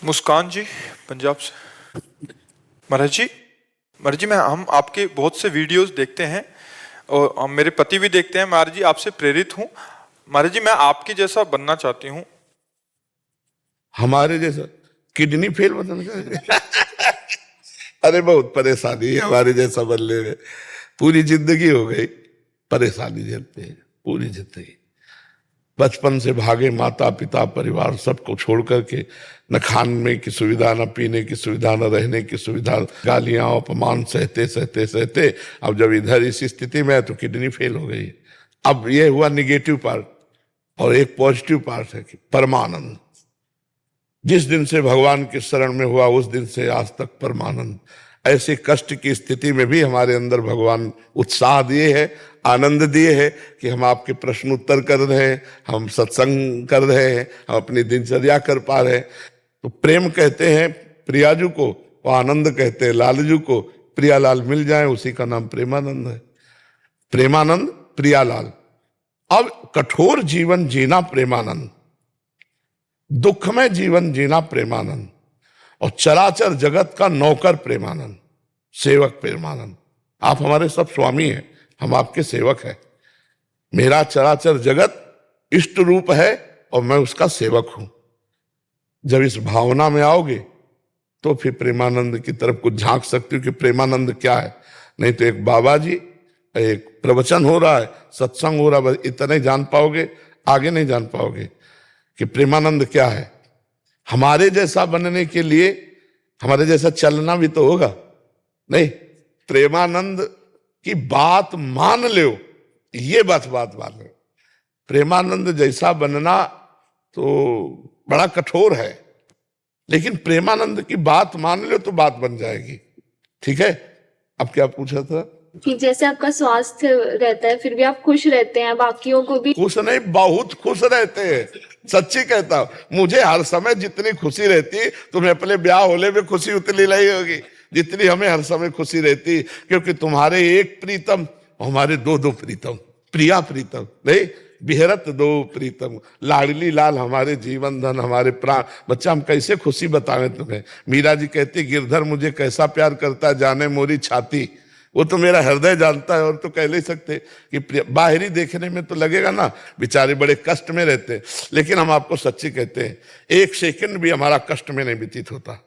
मुस्कान जी, पंजाब से। महाराज जी, मैं हम आपके बहुत से वीडियोस देखते हैं और मेरे पति भी देखते हैं। महाराज जी, आपसे प्रेरित हूँ। महाराज जी, मैं आपके जैसा बनना चाहती हूँ। हमारे जैसा किडनी फेल बनना चाहिए। अरे बहुत परेशानी है हमारे जैसा बनने में। पूरी जिंदगी हो गई परेशानी झेलते हैं, पूरी जिंदगी। बचपन से भागे माता पिता परिवार सबको छोड़ करके, न खाने की सुविधा, न पीने की सुविधा, न रहने की सुविधा, गालियां अपमान सहते सहते सहते अब जब इधर इस स्थिति में है तो किडनी फेल हो गई। अब ये हुआ निगेटिव पार्ट, और एक पॉजिटिव पार्ट है कि परमानंद। जिस दिन से भगवान के शरण में हुआ उस दिन से आज तक परमानंद। ऐसे कष्ट की स्थिति में भी हमारे अंदर भगवान उत्साह दिए है, आनंद दिए है कि हम आपके प्रश्न उत्तर कर रहे हैं, हम सत्संग कर रहे हैं, हम अपनी दिनचर्या कर पा रहे हैं। तो प्रेम कहते हैं प्रियाजू को, और आनंद कहते हैं लालजू को। प्रियालाल मिल जाए उसी का नाम प्रेमानंद है। प्रेमानंद प्रियालाल। अब कठोर जीवन जीना प्रेमानंद, दुखमय जीवन जीना प्रेमानंद, और चराचर जगत का नौकर प्रेमानंद, सेवक प्रेमानंद। आप हमारे सब स्वामी हैं, हम आपके सेवक हैं। मेरा चराचर जगत इष्ट रूप है और मैं उसका सेवक हूं। जब इस भावना में आओगे तो फिर प्रेमानंद की तरफ कुछ झांक सकते हो कि प्रेमानंद क्या है। नहीं तो एक बाबा जी, एक प्रवचन हो रहा है, सत्संग हो रहा है, बस इतना ही जान पाओगे, आगे नहीं जान पाओगे कि प्रेमानंद क्या है। हमारे जैसा बनने के लिए हमारे जैसा चलना भी तो होगा। नहीं, प्रेमानंद की बात मान लो, ये बात मान लो। प्रेमानंद जैसा बनना तो बड़ा कठोर है, लेकिन प्रेमानंद की बात मान लो तो बात बन जाएगी। ठीक है, अब क्या पूछा था? कि जैसे आपका स्वास्थ्य रहता है फिर भी आप खुश रहते हैं, बाकियों को भी? खुश नहीं, बहुत खुश रहते हैं। सच्ची कहता हूं, मुझे हर समय जितनी खुशी रहती, तुम्हें अपने ब्याह होने में खुशी उतनी नहीं होगी जितनी हमें हर समय खुशी रहती। क्योंकि तुम्हारे एक प्रीतम, हमारे दो दो प्रीतम, प्रिया प्रीतम नहीं, बिहरत दो प्रीतम। लाडली लाल हमारे जीवन धन, हमारे प्राण। बच्चा, हम कैसे खुशी बतावें तुम्हें। मीरा जी कहती, गिरधर मुझे कैसा प्यार करता है जाने मोरी छाती। वो तो मेरा हृदय जानता है, और तो कह नहीं सकते कि बाहरी देखने में तो लगेगा ना बेचारे बड़े कष्ट में रहते, लेकिन हम आपको सच्ची कहते हैं, एक सेकंड भी हमारा कष्ट में नहीं व्यतीत होता,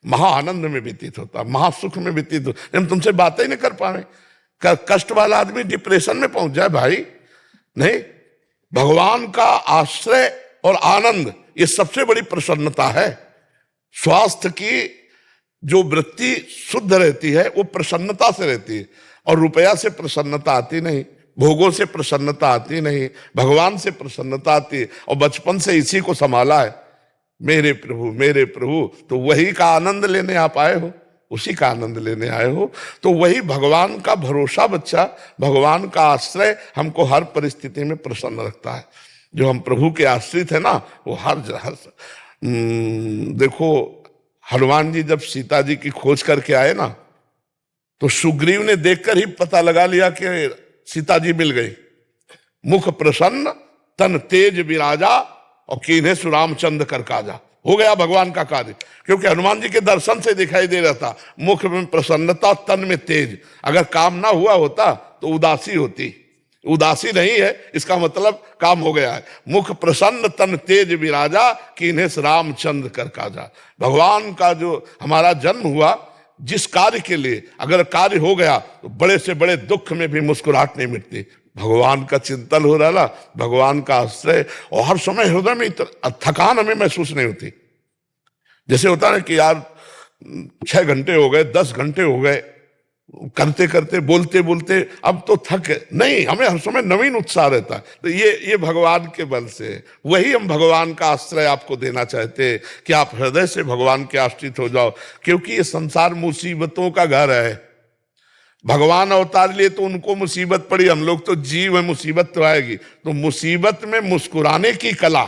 महा आनंद में व्यतीत होता, महासुख में व्यतीत होता। हम तुमसे बातें ही नहीं कर पा रहे। कष्ट वाला आदमी डिप्रेशन में पहुंच जाए भाई। नहीं, भगवान का आश्रय और आनंद ये सबसे बड़ी प्रसन्नता है। स्वास्थ्य की जो वृत्ति शुद्ध रहती है वो प्रसन्नता से रहती है, और रुपया से प्रसन्नता आती नहीं, भोगों से प्रसन्नता आती नहीं, भगवान से प्रसन्नता आती है। और बचपन से इसी को संभाला है, मेरे प्रभु मेरे प्रभु। तो वही का आनंद लेने आप आए हो, उसी का आनंद लेने आए हो। तो वही भगवान का भरोसा बच्चा, भगवान का आश्रय हमको हर परिस्थिति में प्रसन्न रखता है। जो हम प्रभु के आश्रित है ना, वो हर देखो, हनुमान जी जब सीता जी की खोज करके आए ना, तो सुग्रीव ने देखकर ही पता लगा लिया कि सीता जी मिल गई। मुख प्रसन्न तन तेज विराजा, और कीन्हे सुरामचंद्र कर काजा। हो गया भगवान का कार्य, क्योंकि हनुमान जी के दर्शन से दिखाई दे रहा था। मुख में प्रसन्नता, तन में तेज। अगर काम ना हुआ होता तो उदासी होती, उदासी नहीं है, इसका मतलब काम हो गया है। मुख प्रसन्न तन तेज विराजा, कीन्हे रामचंद्र कर काजा। भगवान का जो हमारा जन्म हुआ, जिस कार्य के लिए अगर कार्य हो गया तो बड़े से बड़े दुख में भी मुस्कुराहट नहीं मिटती। भगवान का चिंतन हो रहा ना, भगवान का आश्रय, और हर समय हृदय में थकान हमें महसूस नहीं होती। जैसे होता है कि यार 6 घंटे हो गए, 10 घंटे हो गए, करते करते बोलते बोलते अब तो थक नहीं, हमें हर समय नवीन उत्साह रहता है। तो ये भगवान के बल से, वही हम भगवान का आश्रय आपको देना चाहते हैं कि आप हृदय से भगवान के आश्रित हो जाओ। क्योंकि ये संसार मुसीबतों का घर है। भगवान अवतार लिए तो उनको मुसीबत पड़ी, हम लोग तो जीव है, मुसीबत तो आएगी। तो मुसीबत में मुस्कुराने की कला,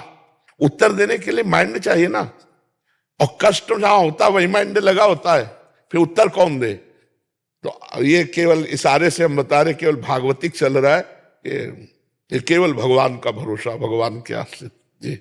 उत्तर देने के लिए माइंड चाहिए ना। और कष्ट जहां होता है वही माइंड लगा होता है, फिर उत्तर कौन दे। तो ये केवल इशारे से हम बता रहे, केवल भागवतिक चल रहा है, ये केवल भगवान का भरोसा, भगवान के आश्रित। जी।